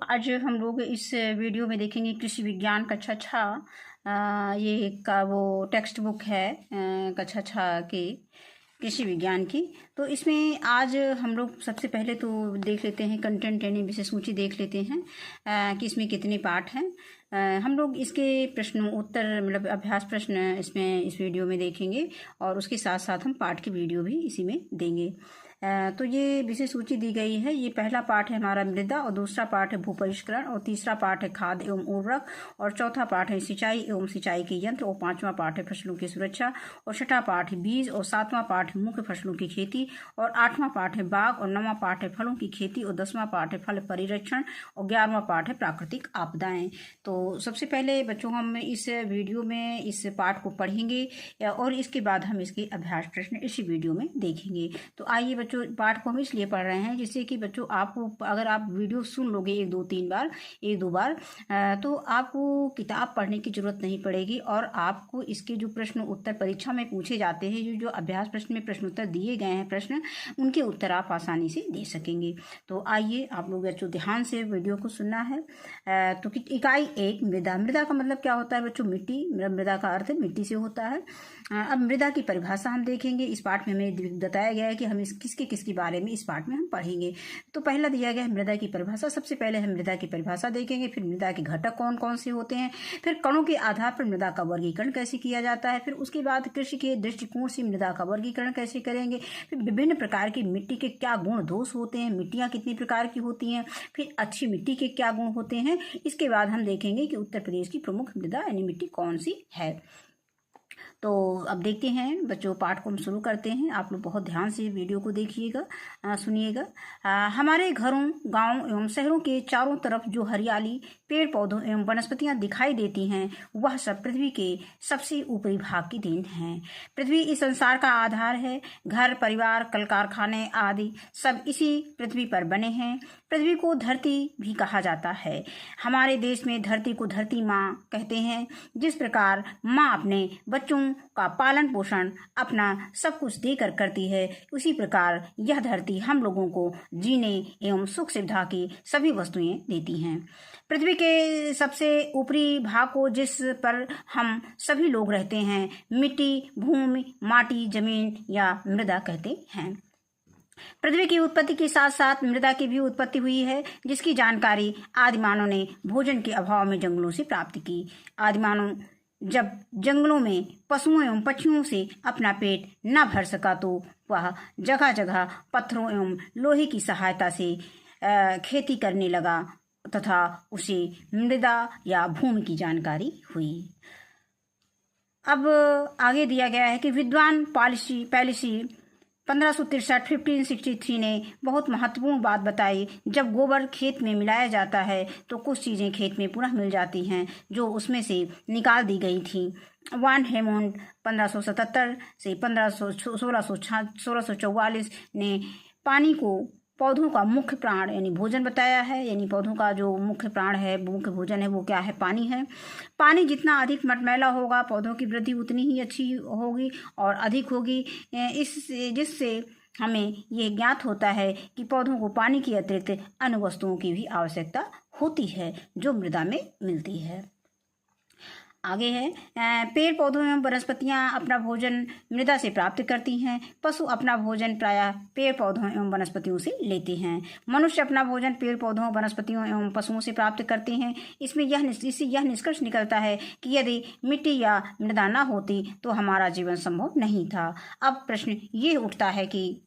आज हम लोग इस वीडियो में देखेंगे कृषि विज्ञान कक्षा 6। ये का वो टेक्स्ट बुक है कक्षा 6 की कृषि विज्ञान की। तो इसमें आज हम लोग सबसे पहले तो देख लेते हैं कंटेंट यानी विषय सूची देख लेते हैं कि इसमें कितने पाठ हैं। हम लोग इसके प्रश्न उत्तर मतलब अभ्यास प्रश्न इसमें इस वीडियो में देखेंगे और उसके साथ साथ हम पाठ की वीडियो भी इसी में देंगे। तो ये विषय सूची दी गई है। ये पहला पाठ है हमारा मृदा और दूसरा पाठ है भू परिष्करण और तीसरा पाठ है खाद एवं उर्वरक और चौथा पाठ है सिंचाई एवं सिंचाई के यंत्र और पांचवा पाठ है फसलों की सुरक्षा और छठा पाठ है बीज और सातवां पाठ है मुख्य फसलों की खेती और आठवां पाठ है बाग और नौवां पाठ है फलों की खेती और 10वां पाठ है फल परिरक्षण और 11वां पाठ है प्राकृतिक आपदाएं। तो सबसे पहले बच्चों हम इस वीडियो में इस पाठ को पढ़ेंगे और इसके बाद हम इसके अभ्यास प्रश्न इसी वीडियो में देखेंगे। तो आइए बच्चों, पाठ को हम इसलिए पढ़ रहे हैं जिससे कि बच्चों आपको अगर आप वीडियो सुन लोगे एक दो बार तो आपको किताब पढ़ने की जरूरत नहीं पड़ेगी और आपको इसके जो प्रश्न उत्तर परीक्षा में पूछे जाते हैं, जो अभ्यास प्रश्न में प्रश्न उत्तर दिए गए हैं प्रश्न, उनके उत्तर आप आसानी से दे सकेंगे। तो आइए आप लोग बच्चों ध्यान से वीडियो को सुनना है। तो इकाई 1 मृदा। मृदा का मतलब क्या होता है बच्चों? मिट्टी। मृदा का अर्थ मिट्टी से होता है। अब मृदा की परिभाषा हम देखेंगे। इस पाठ में हमें बताया गया है कि हम किसके बारे में इस पाठ में हम पढ़ेंगे। तो पहला दिया गया है मृदा की परिभाषा। सबसे पहले हम मृदा की परिभाषा देखेंगे, फिर मृदा के घटक कौन कौन से होते हैं, फिर कणों के आधार पर मृदा का वर्गीकरण कैसे किया जाता है, फिर उसके बाद कृषि के दृष्टिकोण से मृदा का वर्गीकरण कैसे करेंगे, फिर विभिन्न प्रकार की मिट्टी के क्या गुण दोष होते हैं, मिट्टियां कितनी प्रकार की होती हैं, फिर अच्छी मिट्टी के क्या गुण होते हैं। इसके बाद हम देखेंगे कि उत्तर प्रदेश की प्रमुख मृदा यानी मिट्टी कौन सी है। तो अब देखते हैं बच्चों, पाठ को हम शुरू करते हैं। आप लोग बहुत ध्यान से वीडियो को देखिएगा, सुनिएगा। हमारे घरों, गांव एवं शहरों के चारों तरफ जो हरियाली, पेड़ पौधों एवं वनस्पतियां दिखाई देती हैं, वह सब पृथ्वी के सबसे ऊपरी भाग की देन है। पृथ्वी इस संसार का आधार है। घर, परिवार, कल कारखाने आदि सब इसी पृथ्वी पर बने हैं। पृथ्वी को धरती भी कहा जाता है। हमारे देश में धरती को धरती माँ कहते हैं। जिस प्रकार माँ अपने बच्चों का पालन पोषण अपना सब कुछ देकर करती है, उसी प्रकार यह धरती हम लोगों को जीने एवं सुख सुविधा की सभी वस्तुएं देती हैं। पृथ्वी के सबसे ऊपरी भाग को, जिस पर हम सभी लोग रहते हैं, मिट्टी, भूमि, माटी, जमीन या मृदा कहते हैं। पृथ्वी की उत्पत्ति के साथ साथ मृदा की भी उत्पत्ति हुई है, जिसकी जानकारी आदिमानव ने भोजन के अभाव में जंगलों से प्राप्त की। आदिमानव जब जंगलों में पशुओं एवं पक्षियों से अपना पेट न भर सका तो वह जगह जगह पत्थरों एवं लोहे की सहायता से खेती करने लगा तथा उसे मृदा या भूमि की जानकारी हुई। अब आगे दिया गया है कि विद्वान पॉलिसी 1563 ने बहुत महत्वपूर्ण बात बताई। जब गोबर खेत में मिलाया जाता है तो कुछ चीज़ें खेत में पुनः मिल जाती हैं जो उसमें से निकाल दी गई थी। वान हेमोंड 1577 से 1644 ने पानी को पौधों का मुख्य प्राण यानी भोजन बताया है। यानी पौधों का जो मुख्य प्राण है, मुख्य भोजन है, वो क्या है? पानी है। पानी जितना अधिक मटमैला होगा, पौधों की वृद्धि उतनी ही अच्छी होगी और अधिक होगी। जिससे हमें ये ज्ञात होता है कि पौधों को पानी की अतिरिक्त अन्य वस्तुओं की भी आवश्यकता होती है जो मृदा में मिलती है। आगे है, पेड़ पौधों एवं वनस्पतियां अपना भोजन मृदा से प्राप्त करती हैं। पशु अपना भोजन प्रायः पेड़ पौधों एवं वनस्पतियों से लेते हैं। मनुष्य अपना भोजन पेड़ पौधों, वनस्पतियों एवं पशुओं से प्राप्त करते हैं। इससे यह निष्कर्ष निकलता है कि यदि मिट्टी या मृदा न होती तो हमारा जीवन संभव नहीं था। अब प्रश्न ये उठता है कि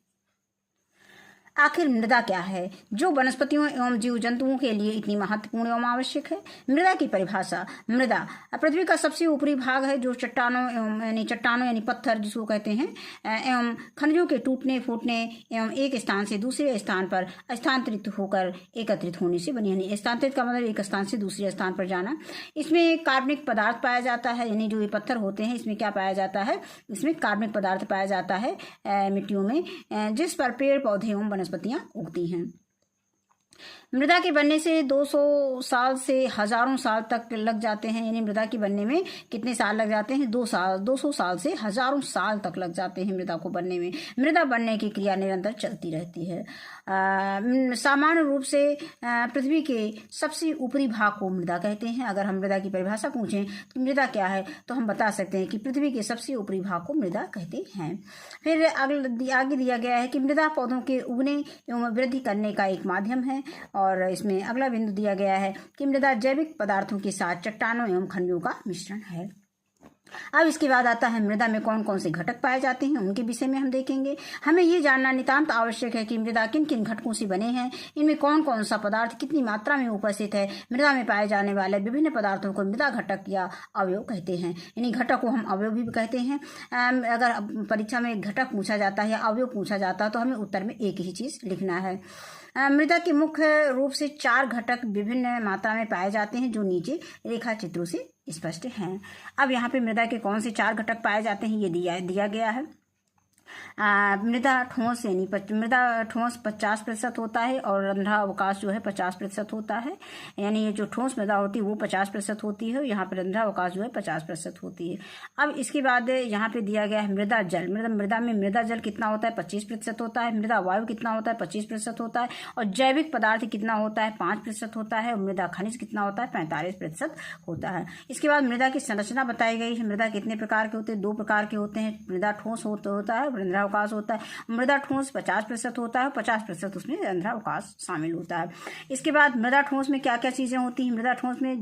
आखिर मृदा क्या है जो वनस्पतियों एवं जीव जंतुओं के लिए इतनी महत्वपूर्ण एवं आवश्यक है? मृदा की परिभाषा। मृदा पृथ्वी का सबसे ऊपरी भाग है जो चट्टानों यानी पत्थर जिसको कहते हैं एवं खनिजों के टूटने फूटने एवं एक स्थान से दूसरे स्थान पर स्थानांतरित होकर एकत्रित होने से बनी। यानी स्थानांतरित का मतलब एक स्थान से दूसरे स्थान पर जाना। इसमें कार्बनिक पदार्थ पाया जाता है। यानी जो ये पत्थर होते हैं इसमें क्या पाया जाता है? इसमें कार्बनिक पदार्थ पाया जाता है मिट्टियों में, जिस पर पेड़ पौधे एवं वनस्पतियां उगती हैं। मृदा के बनने से 200 साल से हजारों साल तक लग जाते हैं। यानी मृदा के बनने में कितने साल लग जाते हैं? 200 साल से हजारों साल तक लग जाते हैं मृदा को बनने में। मृदा बनने की क्रिया निरंतर चलती रहती है। सामान्य रूप से पृथ्वी के सबसे ऊपरी भाग को मृदा कहते हैं। अगर हम मृदा की परिभाषा पूछें कि मृदा क्या है, तो हम बता सकते हैं कि पृथ्वी के सबसे ऊपरी भाग को मृदा कहते हैं। फिर आगे दिया गया है कि मृदा पौधों के उगने एवं वृद्धि करने का एक माध्यम है। और इसमें अगला बिंदु दिया गया है कि मृदा जैविक पदार्थों के साथ चट्टानों एवं खनिजों का मिश्रण है। अब इसके बाद आता है मृदा में कौन कौन से घटक पाए जाते हैं, उनके विषय में हम देखेंगे। हमें ये जानना नितांत आवश्यक है कि मृदा किन किन घटकों से बने हैं, इनमें कौन कौन सा पदार्थ कितनी मात्रा में उपस्थित है। मृदा में पाए जाने वाले विभिन्न पदार्थों को मृदा घटक या अवयव कहते हैं। इन्हीं घटक को हम अवयव भी कहते हैं। अगर परीक्षा में घटक पूछा जाता है या अवयव पूछा जाता है तो हमें उत्तर में एक ही चीज लिखना है। मृदा के मुख्य रूप से 4 घटक विभिन्न मात्रा में पाए जाते हैं, जो नीचे रेखा चित्रों से स्पष्ट हैं। अब यहाँ पे मृदा के कौन से 4 घटक पाए जाते हैं ये दिया गया है। मृदा ठोस यानी मृदा ठोस 50% होता है और रंध्रा अवकाश जो है 50% होता है। यानी ये जो ठोस मृदा होती है वो 50% होती है, यहाँ पर रंध्रा अवकाश जो है 50% होती है। अब इसके बाद यहाँ पे दिया गया है मृदा जल। मृदा में मृदा जल कितना होता है? 25% होता है। मृदा वायु कितना होता है? 25% होता है। और जैविक पदार्थ कितना होता है? 5% होता है। और मृदा खनिज कितना होता है? 45% होता है। इसके बाद मृदा की संरचना बताई गई है। मृदा कितने प्रकार के होते हैं? 2 प्रकार के होते हैं। मृदा ठोस होता है, रंध्रा अवकाश होता है। मृदा ठोस 50% होता है, 50% उसमें रंध्रा अवकाश शामिल होता है। इसके बाद मृदा ठोस में क्या क्या चीजें होती हैं? मृदा ठोस में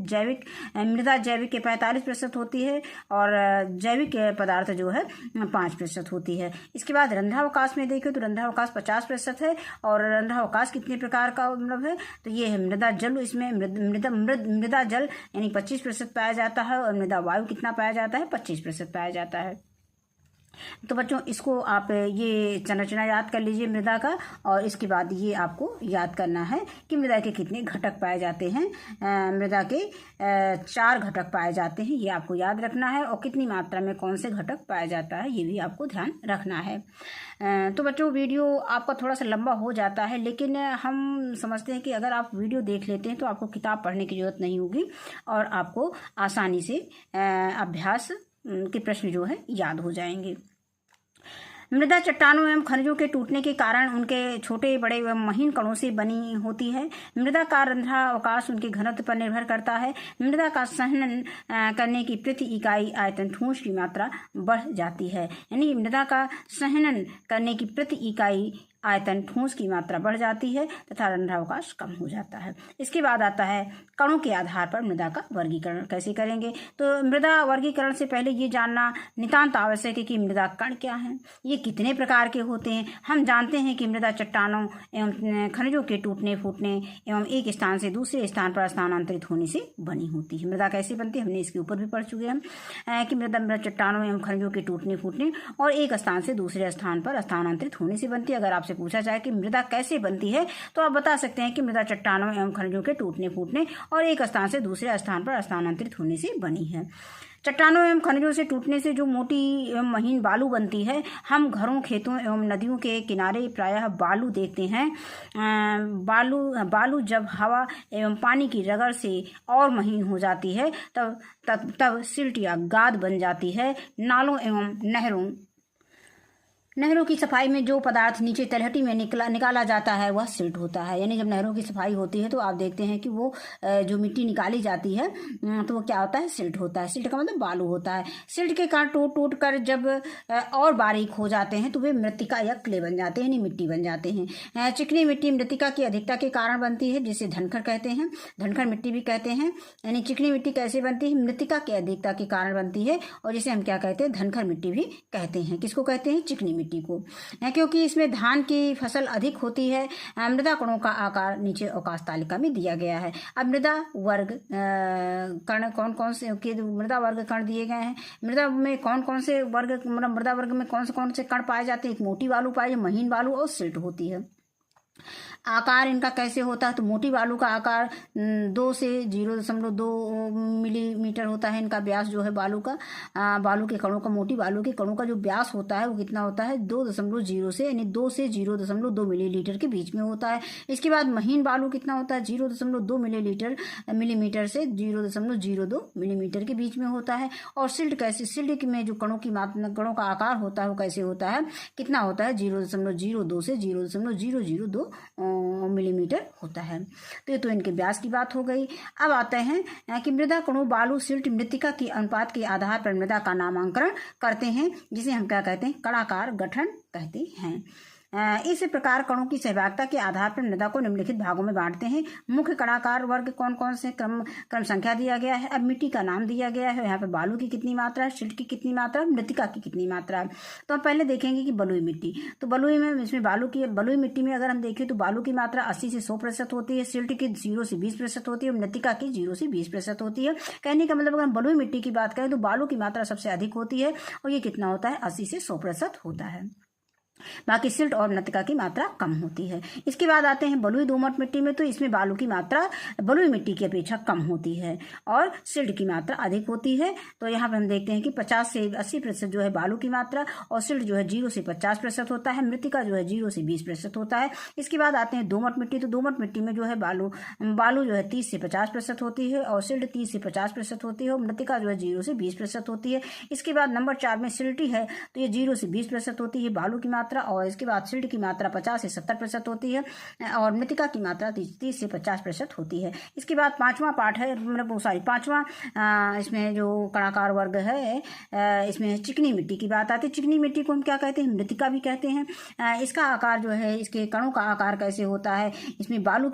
मृदा जैविक के 45% होती है और जैविक पदार्थ जो है 5% होती है। इसके बाद रंध्रा अवकाश में देखें तो रंध्रा अवकाश 50% है। और रंध्रा अवकाश कितने प्रकार का मतलब है? तो ये है मृदा जल। इसमें मृदा जल यानी 25% पाया जाता है। और मृदा वायु कितना पाया जाता है? 25% पाया जाता है। तो बच्चों इसको आप ये संरचना याद कर लीजिए मृदा का। और इसके बाद ये आपको याद करना है कि मृदा के कितने घटक पाए जाते हैं। मृदा के 4 घटक पाए जाते हैं, ये आपको याद रखना है। और कितनी मात्रा में कौन से घटक पाया जाता है ये भी आपको ध्यान रखना है। तो बच्चों वीडियो आपका थोड़ा सा लंबा हो जाता है, लेकिन हम समझते हैं कि अगर आप वीडियो देख लेते हैं तो आपको किताब पढ़ने की जरूरत नहीं होगी और आपको आसानी से अभ्यास के प्रश्न जो है याद हो जाएंगे। मृदा चट्टानों एवं खनिजों के टूटने के कारण उनके छोटे बड़े एवं महीन कणों से बनी होती है। मृदा का रंध्रा अवकाश उनके घनत्व पर निर्भर करता है। मृदा का संहनन करने की प्रति इकाई आयतन ठोस की मात्रा बढ़ जाती है। यानी मृदा का संहनन करने की प्रति इकाई आयतन ठोस की मात्रा बढ़ जाती है तथा रंध्रावकाश कम हो जाता है। इसके बाद आता है कणों के आधार पर मृदा का वर्गीकरण कैसे करेंगे। तो मृदा वर्गीकरण से पहले ये जानना नितांत आवश्यक है कि मृदा कण क्या है, ये कितने प्रकार के होते हैं। हम जानते हैं कि मृदा चट्टानों एवं खनिजों के टूटने फूटने एवं एक स्थान से दूसरे स्थान पर स्थानांतरित होने से बनी होती है। मृदा कैसे बनती है हमने इसके ऊपर भी पढ़ चुके हैं कि मृदा चट्टानों एवं खनिजों के टूटने फूटने और एक स्थान से दूसरे स्थान पर स्थानांतरित होने से बनती है। अगर आपसे पूछा जाए कि मृदा कैसे बनती है तो आप बता सकते हैं कि मृदा चट्टानों एवं खनिजों के टूटने फूटने और एक स्थान से दूसरे स्थान पर स्थानांतरित होने से बनी है। चट्टानों एवं खनिजों से टूटने से जो मोटी एवं महीन बालू बनती है, हम घरों खेतों एवं नदियों के किनारे प्रायः बालू देखते हैं। बालू जब हवा एवं पानी की रगड़ से और महीन हो जाती है तब सिल्ट या गाद बन जाती है। नालों एवं नहरों की सफाई में जो पदार्थ नीचे तलहटी में निकाला जाता है वह सिल्ट होता है। यानी जब नहरों की सफाई होती है तो आप देखते हैं कि वो जो मिट्टी निकाली जाती है तो वो क्या होता है, सिल्ट होता है। सिल्ट का मतलब बालू होता है। सिल्ट के कारण टूट कर जब और बारीक हो जाते हैं तो वे मृत्तिका या क्ले बन जाते हैं, यानी मिट्टी बन जाते हैं। चिकनी मिट्टी मृत्तिका की अधिकता के कारण बनती है, जिसे धनखर कहते हैं, धनखर मिट्टी भी कहते हैं। यानी चिकनी मिट्टी कैसे बनती है, मृत्तिका की अधिकता के कारण बनती है और जिसे हम क्या कहते हैं, धनखर मिट्टी भी कहते हैं। किसको कहते हैं, चिकनी मिट्टी को, क्योंकि इसमें धान की फसल अधिक होती है। मृदा कणों का आकार नीचे अवकाश तालिका में दिया गया है। अब मृदा वर्ग कण कौन कौन से मृदा वर्ग कण दिए गए हैं। मृदा में कौन कौन से वर्ग, मृदा वर्ग में कौन से कण पाए जाते हैं। एक मोटी बालू पाए, महीन बालू और सिल्ट होती है। आकार इनका कैसे होता है, तो मोटी बालू का आकार 2 से 0.2 मिलीमीटर होता है। इनका व्यास जो है बालू का, बालू के कणों का, मोटी बालू के कणों का जो व्यास होता है वो कितना होता है, 2.0 से यानी 2 से 0.2 मिलीलीटर के बीच में होता है। इसके बाद महीन बालू कितना होता है, 0.2 मिलीमीटर से 0.02 मिलीमीटर के बीच में होता है। और सिल्ट कैसे, सिल्ट में जो कणों की मात्रा, कणों का आकार होता है वो कैसे होता है, कितना होता है, 0.02 से 0.002 मिलीमीटर होता है। तो ये तो इनके व्यास की बात हो गई। अब आते हैं कि मृदा कणों बालू सिल्ट मृत्तिका की अनुपात के आधार पर मृदा का नामांकन करते हैं, जिसे हम क्या कहते हैं, कणाकार गठन कहते हैं। इस प्रकार कणों की सहभागिता के आधार पर मृदा को निम्नलिखित भागों में बांटते हैं। मुख्य कणाकार वर्ग कौन कौन से, क्रम संख्या दिया गया है। अब मिट्टी का नाम दिया गया है, यहाँ पे बालू की कितनी मात्रा है, सिल्ट की कितनी मात्रा है, मृत्तिका की कितनी मात्रा है। तो हम पहले देखेंगे कि बलुई मिट्टी, तो बलुई में, इसमें बलुई मिट्टी में अगर हम देखें तो बालू की मात्रा 80 से 100% होती है, सिल्ट की 0 से 20% होती है और मृत्तिका की 0 से 20% होती है। कहने का मतलब अगर हम बलुई मिट्टी की बात करें तो बालू की मात्रा सबसे अधिक होती है और ये कितना होता है, 80 से 100% होता है। बाकी सिल्ट और मृत्तिका की मात्रा कम होती है। इसके बाद आते हैं बलुई दोमट मिट्टी में, तो इसमें बालू की मात्रा बलुई मिट्टी की अपेक्षा कम होती है और सिल्ट की मात्रा अधिक होती है। तो यहाँ पर हम देखते हैं कि 50 से 80% जो है बालू की मात्रा और सिल्ट जो है 0 से 50% होता है, मृत्तिका जो है 0 से 20% होता है। इसके बाद आते हैं दोमट मिट्टी, तो दोमट मिट्टी में जो है बालू जो है 30 से 50% होती है और सिल्ट 30 से 50% होती है और मृत्तिका जो है 0 से 20% होती है। इसके बाद नंबर 4 में सिल्टी है, तो ये 0 से 20% होती है बालू की मात्रा, और इसके बाद सिल्ट की मात्रा 50 से 70% होती है और मृत्तिका की मात्रा 30 से 50% होती है। इसके बाद पांचवा पार्ट है, मतलब पांचवा इसमें जो कणाकार वर्ग है, इसमें चिकनी मिट्टी की बात आती है। चिकनी मिट्टी को हम क्या कहते हैं, मृत्तिका भी कहते हैं। इसका आकार जो है, इसके कणों का आकार कैसे होता है, इसमें बालू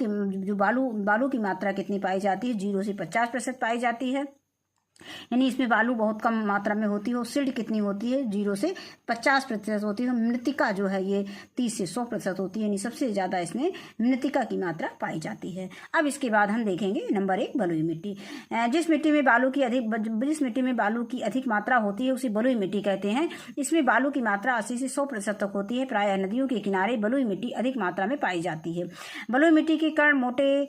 की मात्रा कितनी पाई जाती है, 0 से 50% पाई जाती है, यानी इसमें बालू बहुत कम मात्रा में होती है। सिल्ट कितनी होती है, 0 से 50% होती है। मृत्तिका जो है ये 30 से 100% होती है, यानी सबसे ज़्यादा इसमें मृत्तिका की मात्रा पाई जाती है। अब इसके बाद हम देखेंगे नंबर 1 बलुई मिट्टी। जिस मिट्टी में बालू की अधिक मात्रा होती है उसे बलुई मिट्टी कहते हैं। इसमें बालू की मात्रा 80 से 100% तक होती है। प्रायः नदियों के किनारे बलुई मिट्टी अधिक मात्रा में पाई जाती है। बलुई मिट्टी के कण मोटे,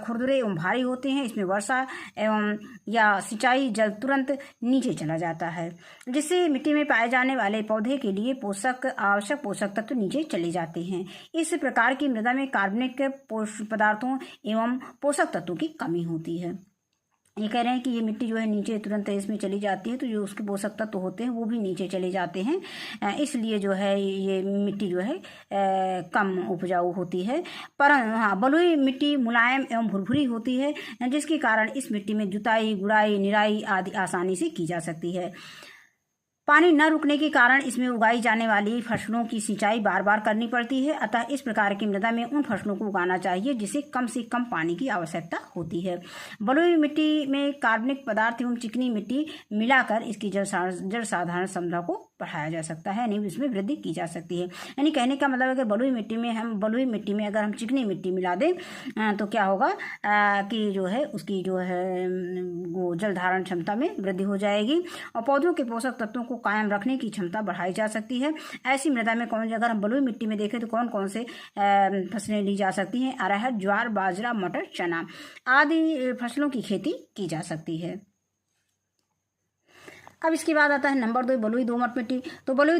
खुरदुरे एवं भारी होते हैं। इसमें वर्षा एवं या सिंचाई जल तुरंत नीचे चला जाता है, जिससे मिट्टी में पाए जाने वाले पौधे के लिए आवश्यक पोषक तत्व नीचे चले जाते हैं। इस प्रकार की मृदा में कार्बनिक पदार्थों एवं पोषक तत्वों की कमी होती है। ये कह रहे हैं कि ये मिट्टी जो है नीचे तुरंत इसमें चली जाती है, तो जो उसके पोषक तत्व होते हैं वो भी नीचे चले जाते हैं। इसलिए जो है ये मिट्टी जो है कम उपजाऊ होती है। पर हाँ, बलुई मिट्टी मुलायम एवं भुरभुरी होती है, जिसके कारण इस मिट्टी में जुताई, गुड़ाई, निराई आदि आसानी से की जा सकती है। पानी न रुकने के कारण इसमें उगाई जाने वाली फसलों की सिंचाई बार बार करनी पड़ती है। अतः इस प्रकार की मृदा में उन फसलों को उगाना चाहिए जिसे कम से कम पानी की आवश्यकता होती है। बलुई मिट्टी में कार्बनिक पदार्थ एवं चिकनी मिट्टी मिलाकर इसकी जल साधारण क्षमता को बढ़ाया जा सकता है, यानी इसमें वृद्धि की जा सकती है। यानी कहने का मतलब अगर बलुई मिट्टी में अगर हम चिकनी मिट्टी मिला दें तो क्या होगा कि जो है उसकी जो है वो जल धारण क्षमता में वृद्धि हो जाएगी और पौधों के पोषक तत्वों को कायम रखने की क्षमता बढ़ाई जा सकती है। ऐसी मृदा में अगर हम बलुई मिट्टी में देखें तो कौन कौन से फसलें ली जा सकती हैं, अरहर, ज्वार, बाजरा, मटर, चना आदि फसलों की खेती की जा सकती है। अब इसके बाद आता है नंबर 2 बलुई दोमट मिट्टी। तो बलुई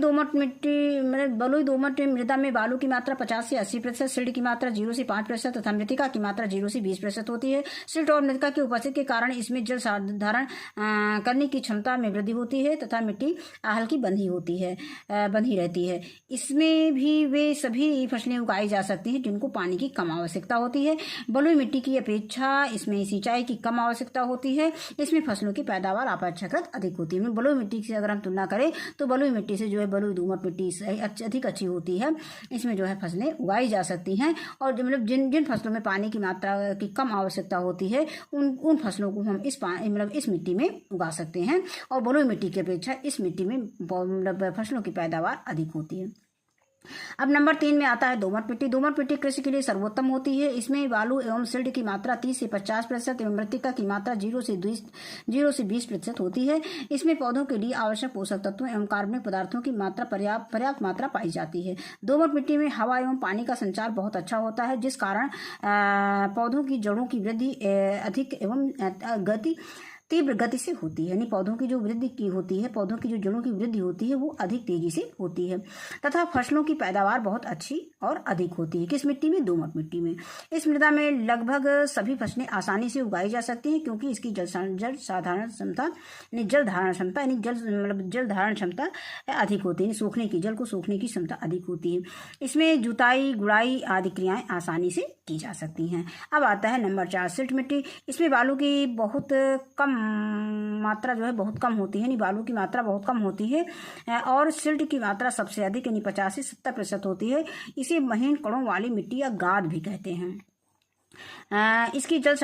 दोमट मृदा में बालू की मात्रा 50 से 80%, सिल्ट की मात्रा 0 से 5% तथा मृत्तिका की मात्रा 0 से 20% होती है। सिल्ट और मृत्तिका की उपस्थिति के कारण इसमें जल धारण करने की क्षमता में वृद्धि होती है तथा मिट्टी हल्की बंधी रहती है। इसमें भी वे सभी फसलें उगाई जा सकती हैं जिनको पानी की कम आवश्यकता होती है। बलुई मिट्टी की अपेक्षा इसमें सिंचाई की कम आवश्यकता होती है। इसमें फसलों की पैदावार अपेक्षाकृत अधिक होती है। बलुई मिट्टी से अगर हम तुलना करें तो बलुई मिट्टी से जो है बलुई दोमट मिट्टी अधिक अच्छी होती है। इसमें जो है फसलें उगाई जा सकती हैं और मतलब जिन फसलों में पानी की मात्रा की कम आवश्यकता होती है उन फसलों को हम इस मिट्टी में उगा सकते हैं और बलुई मिट्टी की अपेक्षा इस मिट्टी में फसलों की पैदावार अधिक होती है। अब नंबर 3 में आता है दोमट मिट्टी। दोमट मिट्टी कृषि के लिए सर्वोत्तम होती है। इसमें बालू एवं सिल्ट की मात्रा 30 से 50% एवं मृत्तिका की मात्रा 0 से 20% होती है। इसमें पौधों के लिए आवश्यक पोषक तत्वों एवं कार्बनिक पदार्थों की मात्रा पर्याप्त मात्रा पाई जाती है। दोमट मिट्टी में हवा एवं पानी का संचार बहुत अच्छा होता है, जिस कारण पौधों की जड़ों की वृद्धि अधिक एवं तीव्र गति से होती है। यानी पौधों की जो वृद्धि की होती है, पौधों की जो जड़ों की वृद्धि होती है वो अधिक तेजी से होती है तथा फसलों की पैदावार बहुत अच्छी और अधिक होती है। किस मिट्टी में? दोमट मिट्टी में। इस मृदा में लगभग सभी फसलें आसानी से उगाई जा सकती हैं, क्योंकि इसकी जल धारण क्षमता अधिक होती है। सूखने की जल को सूखने की क्षमता अधिक होती है। इसमें जुताई, गुड़ाई आदि क्रियाएं आसानी से की जा सकती हैं। अब आता है नंबर 4 सिल्ट मिट्टी। इसमें बालू की बहुत कम मात्रा जो है बहुत कम होती है, यानी बालू की मात्रा बहुत कम होती है और सिल्ट की मात्रा सबसे अधिक यानी 50 से 70% होती है। इसे महीन कणों वाली मिट्टी या गाद भी कहते हैं। इसकी जल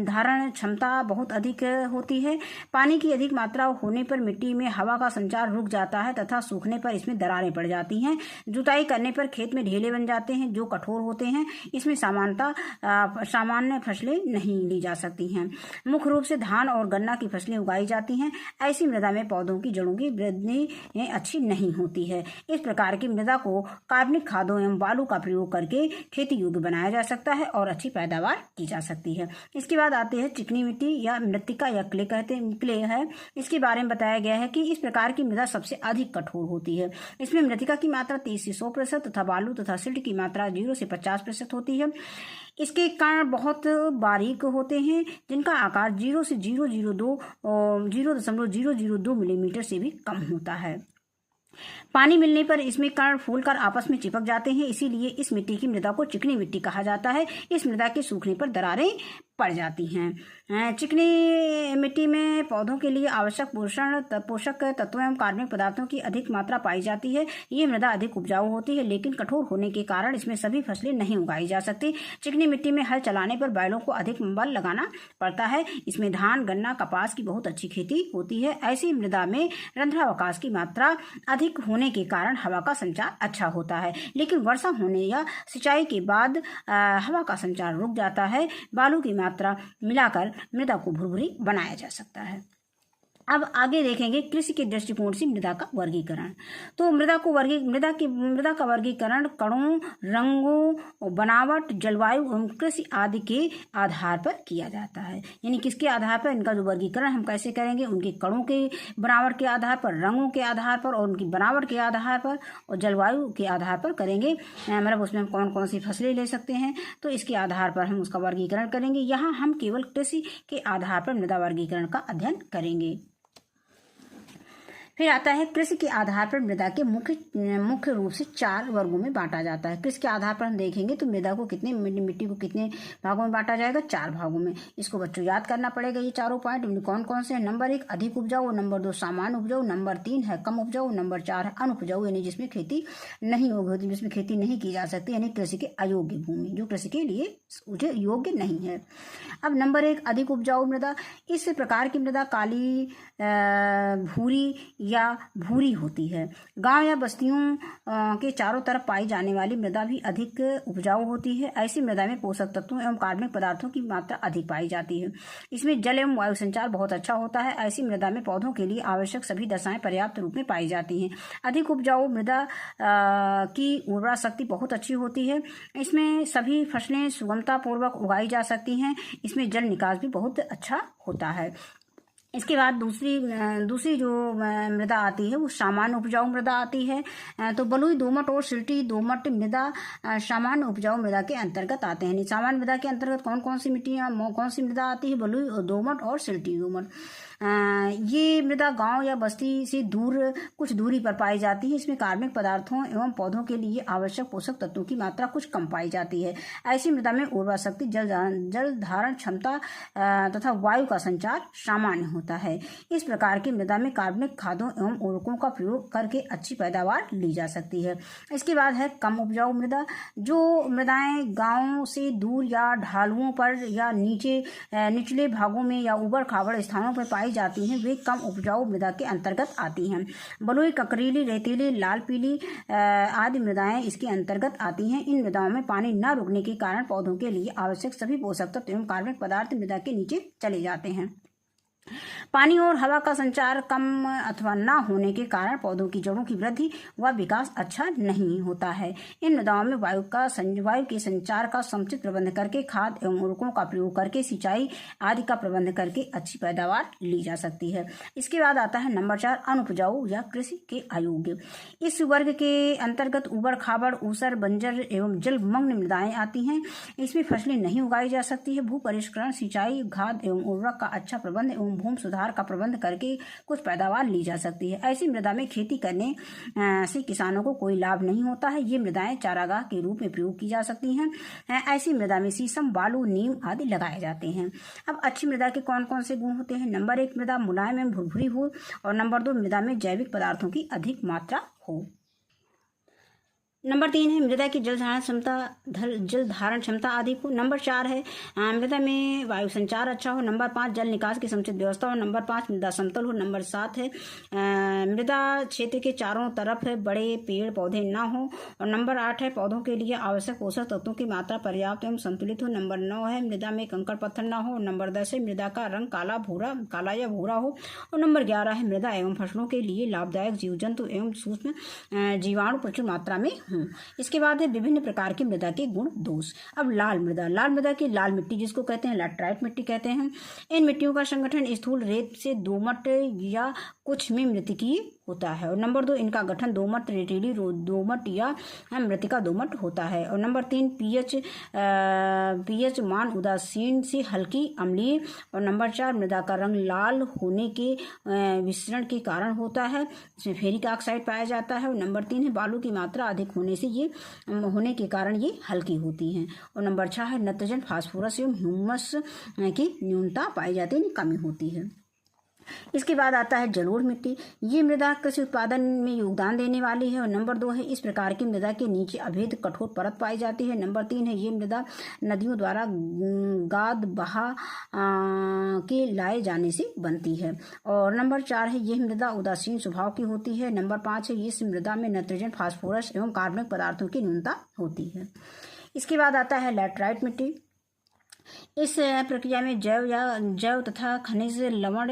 धारण क्षमता बहुत अधिक होती है। पानी की अधिक मात्रा होने पर मिट्टी में हवा का संचार रुक जाता है तथा सूखने पर इसमें दरारें पड़ जाती हैं। जुताई करने पर खेत में ढेले बन जाते हैं जो कठोर होते हैं। इसमें सामान्य फसलें नहीं ली जा सकती हैं। मुख्य रूप से धान और गन्ना की फसलें उगाई जाती हैं। ऐसी मृदा में पौधों की जड़ों की वृद्धि अच्छी नहीं होती है। इस प्रकार की मृदा को कार्बनिक खादों एवं बालू का प्रयोग करके खेती योग्य बनाया जा सकता है और अच्छी पैदावार की जा सकती है। इसके बाद आते हैं चिकनी मिट्टी या मृत्तिका या क्ले है। इसके बारे में बताया गया है कि इस प्रकार की मृदा सबसे अधिक कठोर होती है। इसमें मृत्तिका की मात्रा 30 से 100% तथा बालू तथा सिल्ट की मात्रा 0 से 50% होती है। इसके कण बहुत बारीक होते हैं, जिनका आकार 0.002 मिलीमीटर से भी कम होता है। पानी मिलने पर इसमें कण फूलकर आपस में चिपक जाते हैं, इसीलिए इस मिट्टी की मृदा को चिकनी मिट्टी कहा जाता है। इस मृदा के सूखने पर दरारें पड़ जाती हैं। चिकनी मिट्टी में पौधों के लिए आवश्यक पोषक तत्वों एवं कार्बनिक पदार्थों की अधिक मात्रा पाई जाती है। ये मृदा अधिक उपजाऊ होती है, लेकिन कठोर होने के कारण इसमें सभी फसलें नहीं उगाई जा सकती। चिकनी मिट्टी में हल चलाने पर बैलों को अधिक बल लगाना पड़ता है। इसमें धान, गन्ना, कपास की बहुत अच्छी खेती होती है। ऐसी मृदा में रंध्रावकाश की मात्रा अधिक होने के कारण हवा का संचार अच्छा होता है, लेकिन वर्षा होने या सिंचाई के बाद हवा का संचार रुक जाता है। बालू की मात्रा मिलाकर मृदा को भुरभुरी बनाया जा सकता है। अब आगे देखेंगे कृषि के दृष्टिकोण से मृदा का वर्गीकरण। तो मृदा का वर्गीकरण कणों, रंगों, बनावट, जलवायु एवं कृषि आदि के आधार पर किया जाता है। यानी किसके आधार पर? इनका जो वर्गीकरण हम कैसे करेंगे? उनके कणों के बनावट के आधार पर, रंगों के आधार पर और उनकी बनावट के आधार पर और जलवायु के आधार पर करेंगे। मतलब उसमें हम कौन कौन सी फसलें ले सकते हैं, तो इसके आधार पर हम उसका वर्गीकरण करेंगे। यहाँ हम केवल कृषि के आधार पर मृदा वर्गीकरण का अध्ययन करेंगे। फिर आता है कृषि के आधार पर मृदा के मुख्य रूप से 4 वर्गों में बांटा जाता है। कृषि के आधार पर हम देखेंगे तो मृदा को मिट्टी को कितने भागों में बांटा जाएगा? 4 भागों में। इसको बच्चों याद करना पड़ेगा। ये चारों पॉइंट कौन कौन से हैं? नंबर 1 अधिक उपजाऊ, नंबर 2 सामान्य उपजाऊ, नंबर 3 है कम उपजाऊ, नंबर 4 है अनुपजाऊ, यानी जिसमें खेती नहीं होगी, जिसमें खेती नहीं की जा सकती, यानी कृषि के अयोग्य भूमि, जो कृषि के लिए योग्य नहीं है। अब नंबर 1 अधिक उपजाऊ मृदा। इस प्रकार की मृदा काली, भूरी या भूरी होती है। गांव या बस्तियों के चारों तरफ पाई जाने वाली मृदा भी अधिक उपजाऊ होती है। ऐसी मृदा में पोषक तत्वों एवं कार्बनिक पदार्थों की मात्रा अधिक पाई जाती है। इसमें जल एवं वायु संचार बहुत अच्छा होता है। ऐसी मृदा में पौधों के लिए आवश्यक सभी दशाएं पर्याप्त रूप में पाई जाती हैं। अधिक उपजाऊ मृदा की उर्वरा शक्ति बहुत अच्छी होती है। इसमें सभी फसलें सुगमता पूर्वक उगाई जा सकती हैं। इसमें जल निकास भी बहुत अच्छा होता है। इसके बाद दूसरी जो मृदा आती है वो सामान्य उपजाऊ मृदा आती है। तो बलुई, दोमट और सिल्टी दोमट मृदा सामान्य उपजाऊ मृदा के अंतर्गत आते हैं। सामान्य मृदा के अंतर्गत कौन कौन सी मृदा आती है? बलुई, दोमट और सिल्टी दोमट। ये मृदा गांव या बस्ती से कुछ दूरी पर पाई जाती है। इसमें कार्बनिक पदार्थों एवं पौधों के लिए आवश्यक पोषक तत्वों की मात्रा कुछ कम पाई जाती है। ऐसी मृदा में उर्वरा शक्ति, जल धारण क्षमता तथा वायु का संचार सामान्य होता है। इस प्रकार की मृदा में कार्बनिक खादों एवं उर्वरकों का प्रयोग करके अच्छी पैदावार ली जा सकती है। इसके बाद है कम उपजाऊ मृदा। जो मृदाएं गांव से दूर या ढालुओं पर या निचले भागों में या उबड़ खाबड़ स्थानों पर पाई पाई जाती हैं वे कम उपजाऊ मृदा के अंतर्गत आती हैं। बलुई, ककरीली, रेतीली, लाल पीली आदि मृदाएं इसके अंतर्गत आती हैं। इन मृदाओं में पानी न रुकने के कारण पौधों के लिए आवश्यक सभी पोषक तत्व एवं कार्बनिक पदार्थ मृदा के नीचे चले जाते हैं। पानी और हवा का संचार कम अथवा न होने के कारण पौधों की जड़ों की वृद्धि व विकास अच्छा नहीं होता है। इन मृदाओं में वायु के संचार का समुचित प्रबंध करके खाद एवं उर्वरकों का प्रयोग करके सिंचाई आदि का प्रबंध करके अच्छी पैदावार ली जा सकती है। इसके बाद आता है नंबर 4 अनुपजाऊ या कृषि के अयोग्य। इस वर्ग के अंतर्गत ऊबड़ खाबड़, ऊसर, बंजर एवं जलमग्न मृदाएं आती हैं। इसमें फसलें नहीं उगाई जा सकती है। भू परिष्करण, सिंचाई, खाद एवं उर्वरक का अच्छा प्रबंध एवं भूमि सुधार का प्रबंध करके कुछ पैदावार ली जा सकती है। ऐसी मृदा में खेती करने से किसानों को कोई लाभ नहीं होता है। ये मृदाएं चारागाह के रूप में प्रयोग की जा सकती हैं। ऐसी मृदा में शीशम, बालू, नीम आदि लगाए जाते हैं। अब अच्छी मृदा के कौन कौन से गुण होते हैं? नंबर 1 मृदा मुलायम एवं भुरभुरी हो और नंबर 2 मृदा में जैविक पदार्थों की अधिक मात्रा हो। नंबर 3 है मृदा की जल धारण क्षमता अधिक हो। नंबर 4 है मृदा में वायु संचार अच्छा हो। नंबर 5 जल निकास की समुचित व्यवस्था हो। नंबर 5 मृदा समतल हो। नंबर 7 है मृदा क्षेत्र के चारों तरफ बड़े पेड़ पौधे ना हो। और नंबर 8 है पौधों के लिए आवश्यक पोषक तत्वों की मात्रा पर्याप्त एवं संतुलित हो। नंबर 9 है मृदा में कंकड़ पत्थर ना हो। नंबर 10 है मृदा का रंग काला या भूरा हो। और नंबर 11 है मृदा एवं फसलों के लिए लाभदायक जीव जंतु एवं सूक्ष्म जीवाणु प्रचुर मात्रा में हो। इसके बाद है विभिन्न प्रकार की मृदा के गुण दोष। अब लाल मृदा की लाल मिट्टी जिसको कहते हैं लैटराइट मिट्टी कहते हैं। इन मिट्टियों का संगठन स्थूल रेत से दोमट या कुछ में मृतिकीय होता है। और नंबर 2 इनका गठन दोमट, रेतीली दोमट या मृतिका दोमट होता है। और नंबर 3 पीएच मान उदासीन से हल्की अम्लीय। और नंबर 4 मृदा का रंग लाल होने के विसरण के कारण होता है, इसमें फेरिक ऑक्साइड पाया जाता है। और नंबर 3 है बालू की मात्रा अधिक होने के कारण ये हल्की होती हैं। और नंबर 6 है नाइट्रोजन, फास्फोरस एवं ह्यूमस की न्यूनता पाई जाती है, कमी होती है। इसके बाद आता है जलोढ़ मिट्टी। ये मृदा कृषि उत्पादन में योगदान देने वाली है। और नंबर 2 है इस प्रकार की मृदा के नीचे अभेद कठोर परत पाई जाती है। नंबर 3 है ये मृदा नदियों द्वारा गाद बहा के लाए जाने से बनती है। और नंबर 4 है यह मृदा उदासीन स्वभाव की होती है। नंबर 5 है इस मृदा में नाइट्रोजन, फास्फोरस एवं कार्बनिक पदार्थों की न्यूनता होती है। इसके बाद आता है लैटराइट मिट्टी। इस प्रक्रिया में जैव तथा खनिज लवण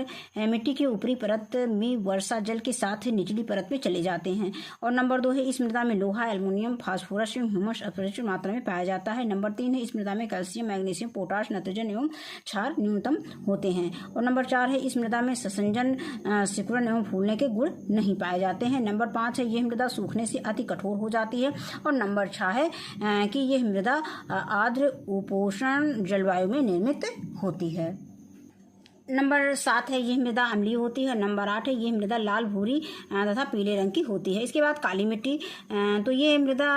मिट्टी की ऊपरी परत में वर्षा जल के साथ निचली परत में चले जाते हैं। और नंबर 2 है इस मृदा में लोहा, एल्युमिनियम, फास्फोरस एवं ह्यूमस प्रचुर मात्रा में पाया जाता है। नंबर 3 है इस मृदा में कैल्शियम, मैग्नीशियम, पोटाश, नाइट्रोजन एवं क्षार न्यूनतम होते हैं। और नंबर 4 है इस मृदा में ससंजन, सिकुड़न एवं फूलने के गुण नहीं पाए जाते हैं। नंबर 5 है यह मृदा सूखने से अति कठोर हो जाती है। और नंबर 6 है कि यह मृदा आर्द्र उपोष्ण जलवायु में निर्मित होती है। नंबर 7 है यह मृदा अम्लीय होती है। नंबर 8 है यह मृदा लाल, भूरी तथा पीले रंग की होती है। इसके बाद काली मिट्टी, तो ये मृदा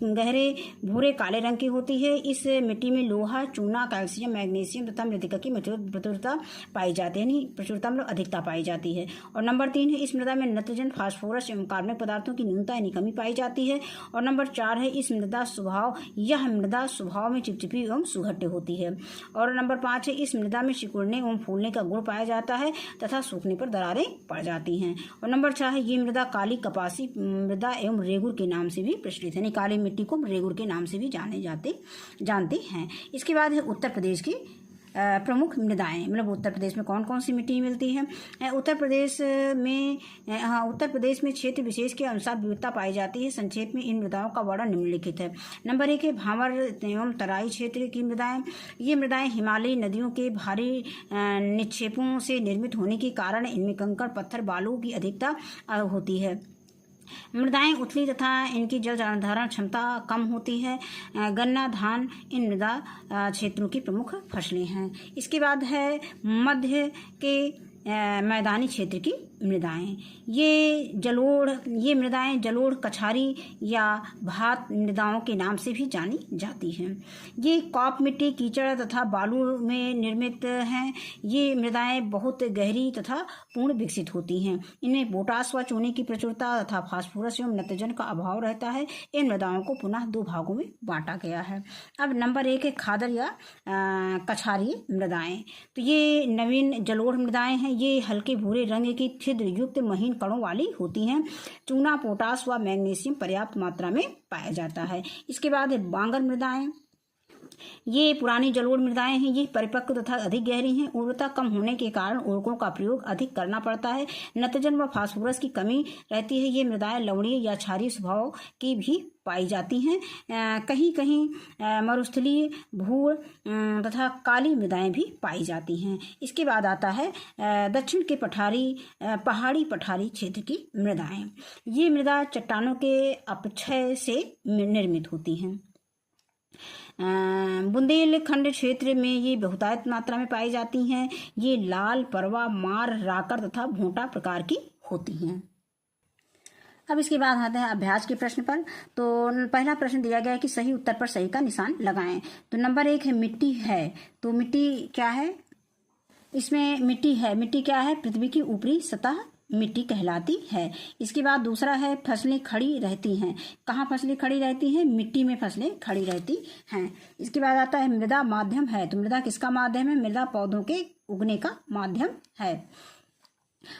गहरे भूरे काले रंग की होती है। इस मिट्टी में लोहा, चूना, कैल्शियम, मैग्नीशियम तथा मृतिका की प्रचुरता पाई जाती है, यानी प्रचुरता मतलब अधिकता पाई जाती है। और नंबर 3 है इस मृदा में नाइट्रोजन, फास्फोरस एवं कार्बनिक पदार्थों की न्यूनता यानी कमी पाई जाती है। और नंबर 4 है इस मृदा स्वभाव में चिपचिपी एवं सुघट्य होती है। और नंबर 5 है इस मृदा में सिकुड़ने एवं फूलने का गुण पाया जाता है तथा सूखने पर दरारें पड़ जाती हैं। और नंबर 6 है ये मृदा काली कपासी मृदा एवं रेगुर के नाम से भी प्रचलित है। काली मिट्टी को रेगुर के नाम से भी जानते हैं। इसके बाद है उत्तर प्रदेश की प्रमुख मृदाएं, मतलब उत्तर प्रदेश में कौन कौन सी मिट्टी मिलती है। उत्तर प्रदेश में क्षेत्र विशेष के अनुसार विविधता पाई जाती है। संक्षेप में इन मृदाओं का वर्णन निम्नलिखित है। नंबर 1 है भावर एवं तराई क्षेत्र की मृदाएं। ये मृदाएं हिमालयी नदियों के भारी निक्षेपों से निर्मित होने के कारण इनमें कंकड़, पत्थर, बालू की अधिकता होती है। मृदाएं उथली तथा इनकी जल धारण क्षमता कम होती है। गन्ना, धान इन मृदा क्षेत्रों की प्रमुख फसलें हैं। इसके बाद है मध्य के मैदानी क्षेत्र की मृदाएं। ये मृदाएं जलोढ़, कछारी या भात मृदाओं के नाम से भी जानी जाती हैं। ये कॉप मिट्टी, कीचड़ तथा बालू में निर्मित हैं। ये मृदाएं बहुत गहरी तथा पूर्ण विकसित होती हैं। इनमें पोटास व चूने की प्रचुरता तथा फास्फोरस एवं नत्रजन का अभाव रहता है। इन मृदाओं को पुनः 2 भागों में बांटा गया है। अब नंबर 1 है खादर या कछारी मृदाएं। तो ये नवीन जलोढ़ मृदाएं हैं। ये हल्के भूरे रंग की छिद्र युक्त महीन कणों वाली होती हैं। चूना, पोटास व मैग्नीशियम पर्याप्त मात्रा में पाया जाता है। इसके बाद है बांगर मृदाएं। ये पुरानी जलोढ़ मृदाएं हैं। ये परिपक्व तथा अधिक गहरी हैं। उर्वरता कम होने के कारण उर्वरकों का प्रयोग अधिक करना पड़ता है। नत्रजन व फास्फोरस की कमी रहती है। ये मृदाएं लवणीय या क्षारीय स्वभाव की भी पाई जाती हैं। कहीं कहीं मरुस्थलीय, भूर तथा काली मृदाएं भी पाई जाती हैं। इसके बाद आता है दक्षिण के पहाड़ी पठारी क्षेत्र की मृदाएं। ये मृदा चट्टानों के अपक्षय से निर्मित होती हैं। बुंदेलखंड क्षेत्र में ये बहुतायत मात्रा में पाई जाती हैं। ये लाल, परवा, मार, राकर तथा भोंटा प्रकार की होती हैं। अब इसके बाद आते हैं अभ्यास के प्रश्न पर। तो पहला प्रश्न दिया गया है कि सही उत्तर पर सही का निशान लगाएं। तो नंबर 1 है मिट्टी है। तो मिट्टी क्या है? इसमें मिट्टी है। मिट्टी क्या है? पृथ्वी की ऊपरी सतह मिट्टी कहलाती है। इसके बाद दूसरा है फसलें खड़ी रहती हैं। कहाँ फसलें खड़ी रहती हैं? मिट्टी में फसलें खड़ी रहती हैं। इसके बाद आता है मृदा माध्यम है। तो मृदा किसका माध्यम है? मृदा पौधों के उगने का माध्यम है।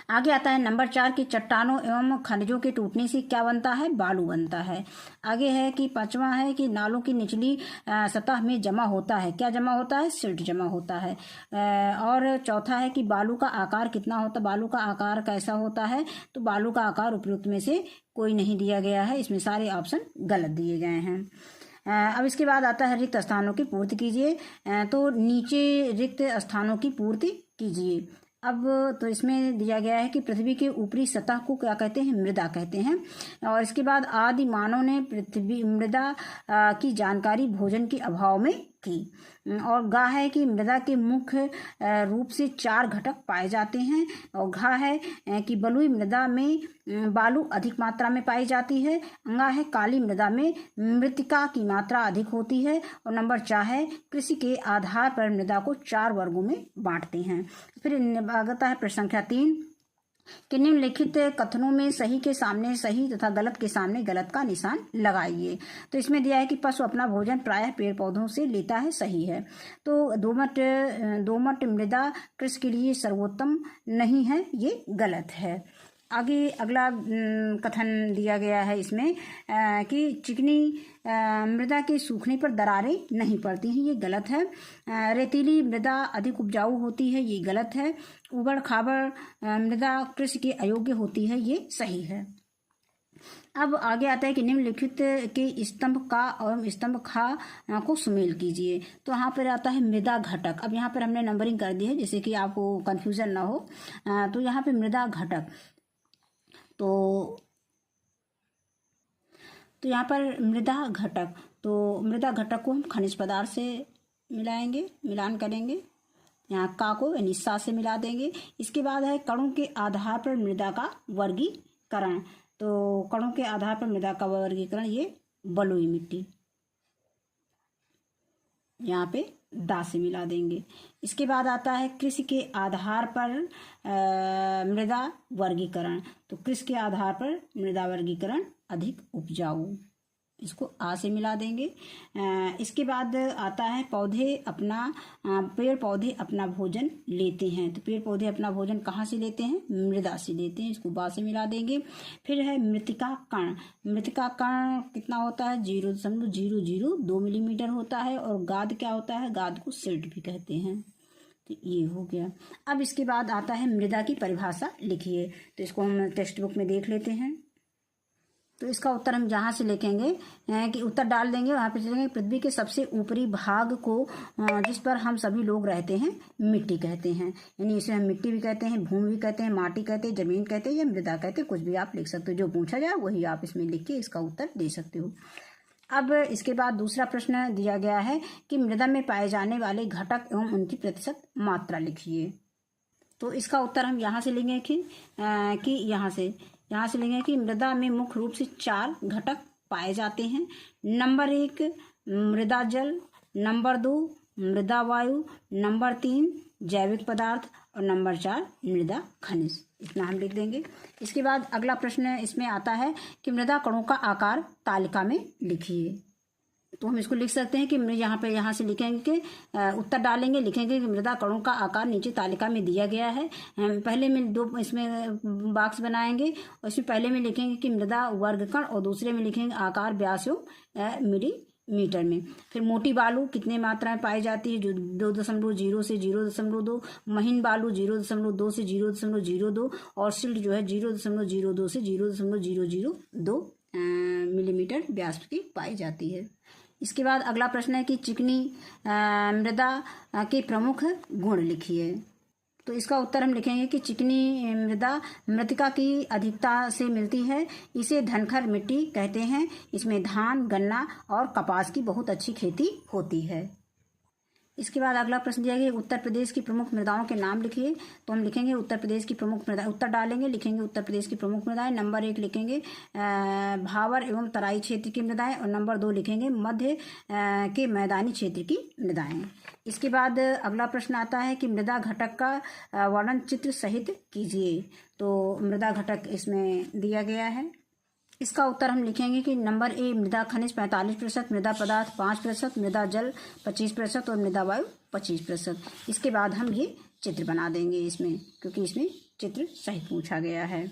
आगे आता है नंबर 4 की चट्टानों एवं खनिजों के टूटने से क्या बनता है? बालू बनता है। आगे है कि 5वां है कि नालों की निचली सतह में जमा होता है। क्या जमा होता है? सिल्ट जमा होता है। और चौथा है कि बालू का आकार कितना होता है? बालू का आकार कैसा होता है? तो बालू का आकार उपयुक्त में से कोई नहीं दिया गया है। इसमें सारे ऑप्शन गलत दिए गए हैं। अब इसके बाद आता है रिक्त स्थानों की पूर्ति कीजिए। तो नीचे रिक्त स्थानों की पूर्ति कीजिए। अब तो इसमें दिया गया है कि पृथ्वी के ऊपरी सतह को क्या कहते हैं? मृदा कहते हैं। और इसके बाद आदि मानव ने पृथ्वी मृदा की जानकारी भोजन के अभाव में की। और गा है कि मृदा के मुख्य रूप से 4 घटक पाए जाते हैं। और घा है कि बलुई मृदा में बालू अधिक मात्रा में पाई जाती है। अंगा है काली मृदा में मृत्तिका की मात्रा अधिक होती है। और नंबर 4 है कृषि के आधार पर मृदा को 4 वर्गों में बांटते हैं। फिर आता है प्रश्न संख्या 3 कि निम्नलिखित कथनों में सही के सामने सही तथा गलत के सामने गलत का निशान लगाइए। तो इसमें दिया है कि पशु अपना भोजन प्रायः पेड़ पौधों से लेता है। सही है। तो दोमट मृदा कृषि के लिए सर्वोत्तम नहीं है। ये गलत है। आगे अगला कथन दिया गया है इसमें कि चिकनी मृदा के सूखने पर दरारें नहीं पड़ती हैं। ये गलत है। रेतीली मृदा अधिक उपजाऊ होती है। ये गलत है। उबड़ खाबड़ मृदा कृषि के अयोग्य होती है। ये सही है। अब आगे आता है कि निम्नलिखित के स्तंभ का और स्तंभ खा को सुमेल कीजिए। तो यहाँ पर आता है मृदा घटक। अब यहाँ पर हमने नंबरिंग कर दी है जिससे कि आपको कंफ्यूजन ना हो। तो यहाँ पे मृदा घटक तो यहाँ पर मृदा घटक को हम खनिज पदार्थ से मिलान करेंगे। यहाँ का को यानी सा से मिला देंगे। इसके बाद है कणों के आधार पर मृदा का वर्गीकरण। तो कणों के आधार पर मृदा का वर्गीकरण, ये बलुई मिट्टी यहाँ पे दा से मिला देंगे। इसके बाद आता है कृषि के आधार पर मृदा वर्गीकरण। तो कृषि के आधार पर मृदा वर्गीकरण अधिक उपजाऊ, इसको आ से मिला देंगे। इसके बाद आता है पेड़ पौधे अपना भोजन लेते हैं। तो पेड़ पौधे अपना भोजन कहाँ से लेते हैं? मृदा से लेते हैं। इसको बा से मिला देंगे। फिर है मृत्तिका कण। मृत्तिका कण कितना होता है? 0.002 मिलीमीटर होता है। और गाद क्या होता है? गाद को सिल्ट भी कहते हैं। तो ये हो गया। अब इसके बाद आता है मृदा की परिभाषा लिखिए। तो इसको हम टेक्स्ट बुक में देख लेते हैं। तो इसका उत्तर हम जहाँ से लिखेंगे कि उत्तर डाल देंगे, वहाँ पे चलेंगे पृथ्वी के सबसे ऊपरी भाग को जिस पर हम सभी लोग रहते हैं मिट्टी कहते हैं। यानी इसे हम मिट्टी भी कहते हैं, भूमि भी कहते हैं, माटी कहते हैं, जमीन कहते हैं या मृदा कहते हैं। कुछ भी आप लिख सकते हो। जो पूछा जाए वही आप इसमें लिख के इसका उत्तर दे सकते हो। अब इसके बाद दूसरा प्रश्न दिया गया है कि मृदा में पाए जाने वाले घटक एवं उनकी प्रतिशत मात्रा लिखिए। तो इसका उत्तर हम यहाँ से लेंगे कि यहाँ से लेंगे कि मृदा में मुख्य रूप से 4 घटक पाए जाते हैं। नंबर 1 मृदा जल, नंबर 2 मृदा वायु, नंबर 3 जैविक पदार्थ और नंबर 4 मृदा खनिज। इतना हम लिख देंगे। इसके बाद अगला प्रश्न इसमें आता है कि मृदा कणों का आकार तालिका में लिखिए। तो हम इसको लिख सकते हैं कि यहाँ से लिखेंगे कि उत्तर डालेंगे, लिखेंगे कि मृदा कणों का आकार नीचे तालिका में दिया गया है। पहले में 2 इसमें बॉक्स बनाएंगे और इसमें पहले में लिखेंगे कि मृदा वर्ग कण और दूसरे में लिखेंगे आकार व्यास मिलीमीटर में। फिर मोटी बालू कितने मात्रा में पाई जाती है, जो 2.0 से 0.2, महीन बालू 0.2 से 0.02 और सिल्ट जो है 0.02 से 0.002 मिलीमीटर व्यास की पाई जाती है। इसके बाद अगला प्रश्न है कि चिकनी मृदा के प्रमुख गुण लिखिए। तो इसका उत्तर हम लिखेंगे कि चिकनी मृदा मृतिका की अधिकता से मिलती है। इसे धनखर मिट्टी कहते हैं। इसमें धान, गन्ना और कपास की बहुत अच्छी खेती होती है। इसके बाद अगला प्रश्न दिया गया उत्तर प्रदेश की प्रमुख मृदाओं के नाम लिखिए। तो हम लिखेंगे उत्तर प्रदेश की प्रमुख मृदा, उत्तर डालेंगे, लिखेंगे उत्तर प्रदेश की प्रमुख मृदाएं। नंबर 1 लिखेंगे भावर एवं तराई क्षेत्र की मृदाएं और नंबर 2 लिखेंगे मध्य के मैदानी क्षेत्र की मृदाएं। इसके बाद अगला प्रश्न आता है कि मृदा घटक का वर्णन चित्र सहित कीजिए। तो मृदा घटक इसमें दिया गया है। इसका उत्तर हम लिखेंगे कि नंबर 1 मृदा खनिज 45%, मृदा पदार्थ 5%, मृदा जल 25% और मृदा वायु 25%। इसके बाद हम ये चित्र बना देंगे इसमें, क्योंकि इसमें चित्र सहित पूछा गया है।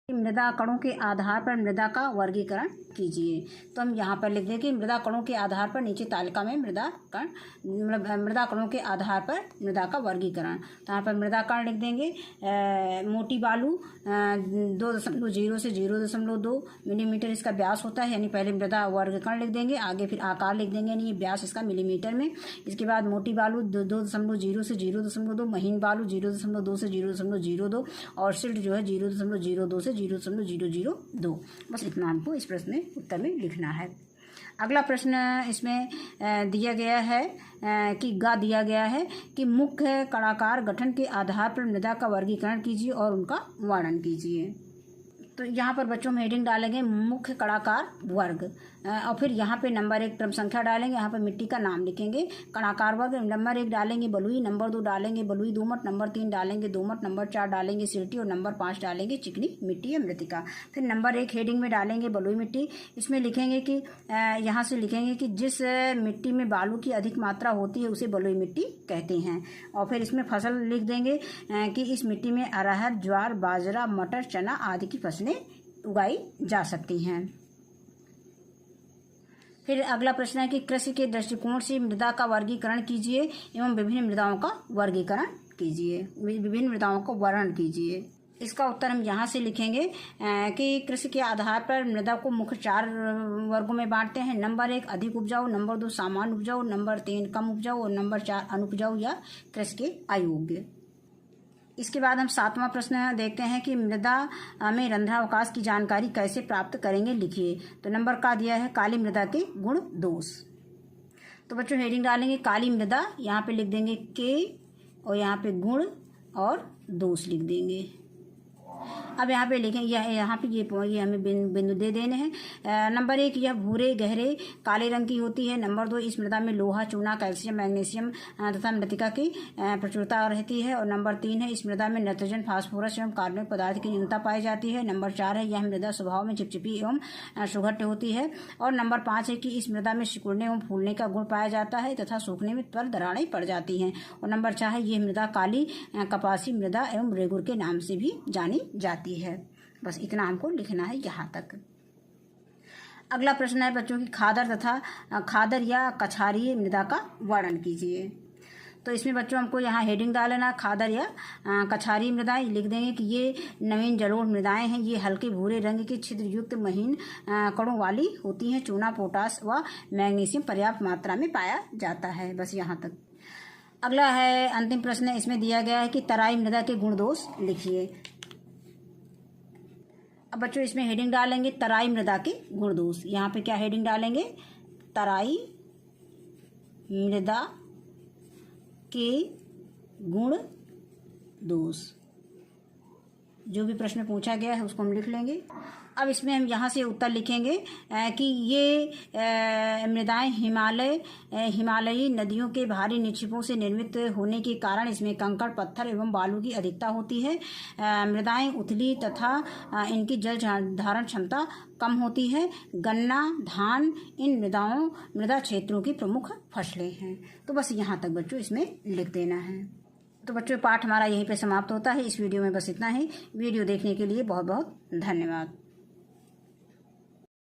मृदा कणों के आधार पर मृदा का वर्गीकरण कीजिए। तो हम यहाँ पर लिख दें कि मृदा कणों के आधार पर नीचे तालिका में मृदा कणों के आधार पर मृदा का वर्गीकरण। तो यहाँ पर मृदा कण लिख देंगे मोटी बालू 2.0 से 0.2 मिलीमीटर इसका व्यास होता है, यानी पहले मृदा वर्ग कण लिख देंगे, आगे फिर आकार लिख देंगे, यानी व्यास इसका मिलीमीटर में। इसके बाद मोटी बालू 2.0 से 0.2, महीन बालू 0.2 से 0.02 और सिल्ट जो है 0.02 से 0.002। बस इतना हमको इस प्रश्न में उत्तर में लिखना है। अगला प्रश्न इसमें दिया गया है दिया गया है कि मुख्य कणाकार गठन के आधार पर मृदा का वर्गीकरण कीजिए और उनका वर्णन कीजिए। तो यहाँ पर बच्चों में हेडिंग डालेंगे मुख्य कणाकार वर्ग और फिर यहाँ पे नंबर 1 क्रम संख्या डालेंगे, यहाँ पर मिट्टी का नाम लिखेंगे कणाकार वर्ग। नंबर 1 डालेंगे बलुई, नंबर 2 डालेंगे बलुई दोमट, नंबर 3 डालेंगे दोमट, नंबर 4 डालेंगे सिल्टी और नंबर 5 डालेंगे चिकनी मिट्टी या मृतिका। फिर नंबर 1 हेडिंग में डालेंगे बलुई मिट्टी। इसमें लिखेंगे कि यहाँ से लिखेंगे कि जिस मिट्टी में बालू की अधिक मात्रा होती है उसे बलुई मिट्टी कहते हैं। और फिर इसमें फसल लिख देंगे कि इस मिट्टी में अरहर, ज्वार, बाजरा, मटर, चना आदि की फसलें उगाई जा सकती हैं। फिर अगला प्रश्न है कि कृषि के दृष्टिकोण से मृदा का वर्गीकरण कीजिए एवं विभिन्न मृदाओं का वर्गीकरण कीजिए, विभिन्न मृदाओं को वर्णन कीजिए। इसका उत्तर हम यहाँ से लिखेंगे कि कृषि के आधार पर मृदा को मुख्य 4 वर्गों में बांटते हैं। नंबर 1 अधिक उपजाऊ, नंबर 2 सामान्य उपजाऊ, नंबर 3 कम उपजाऊ और नंबर 4 अनुपजाऊ या कृषि के अयोग्य। इसके बाद हम 7वां प्रश्न देखते हैं कि मृदा में रंध्रावकाश की जानकारी कैसे प्राप्त करेंगे, लिखिए। तो नंबर का दिया है काली मृदा के गुण दोष। तो बच्चों हेडिंग डालेंगे काली मृदा, यहाँ पे लिख देंगे के और यहाँ पे गुण और दोष लिख देंगे। अब यहाँ पे लिखें यहाँ पे ये हमें बिंदु दे देने हैं। नंबर 1 यह भूरे गहरे काले रंग की होती है। नंबर 2 इस मृदा में लोहा, चूना, कैल्शियम, मैग्नीशियम तथा मृतिका की प्रचुरता रहती है। और नंबर 3 है इस मृदा में नाइट्रोजन, फास्फोरस एवं कार्बनिक पदार्थ की न्यूनता पाई जाती है। नंबर 4 है यह मृदा स्वभाव में चिपचिपी एवं सुघट्य होती है। और नंबर 5 है कि इस मृदा में सिकुड़ने एवं फूलने का गुण पाया जाता है तथा सूखने में पर दरारें पड़ जाती हैं। और नंबर 4 है यह मृदा काली कपासी मृदा एवं रेगुर के नाम से भी जानी जाती है। बस इतना हमको लिखना है यहाँ तक। अगला प्रश्न है बच्चों की खादर या कछारीय मृदा का वर्णन कीजिए। तो इसमें बच्चों हमको यहाँ हेडिंग डालना खादर या कछारी मृदाएं लिख देंगे कि ये नवीन जलोढ़ मृदाएं हैं। ये हल्के भूरे रंग की छिद्र युक्त महीन कणों वाली होती हैं। चूना, पोटास व मैग्नीशियम पर्याप्त मात्रा में पाया जाता है। बस यहाँ तक। अगला है अंतिम प्रश्न, इसमें दिया गया है कि तराई मृदा के गुण दोष लिखिए। अब बच्चों इसमें हेडिंग डालेंगे तराई मृदा के गुण दोष। यहाँ पे क्या हेडिंग डालेंगे तराई मृदा के गुण दोष। जो भी प्रश्न पूछा गया है उसको हम लिख लेंगे। अब इसमें हम यहाँ से उत्तर लिखेंगे कि ये मृदाएं हिमालयी नदियों के भारी निक्षेपों से निर्मित होने के कारण इसमें कंकड़, पत्थर एवं बालू की अधिकता होती है। मृदाएं उथली तथा इनकी जल धारण क्षमता कम होती है। गन्ना, धान इन मृदा क्षेत्रों की प्रमुख फसलें हैं। तो बस यहाँ तक बच्चों इसमें लिख देना है। तो बच्चों पाठ हमारा यहीं पे समाप्त होता है। इस वीडियो में बस इतना ही। वीडियो देखने के लिए बहुत बहुत धन्यवाद।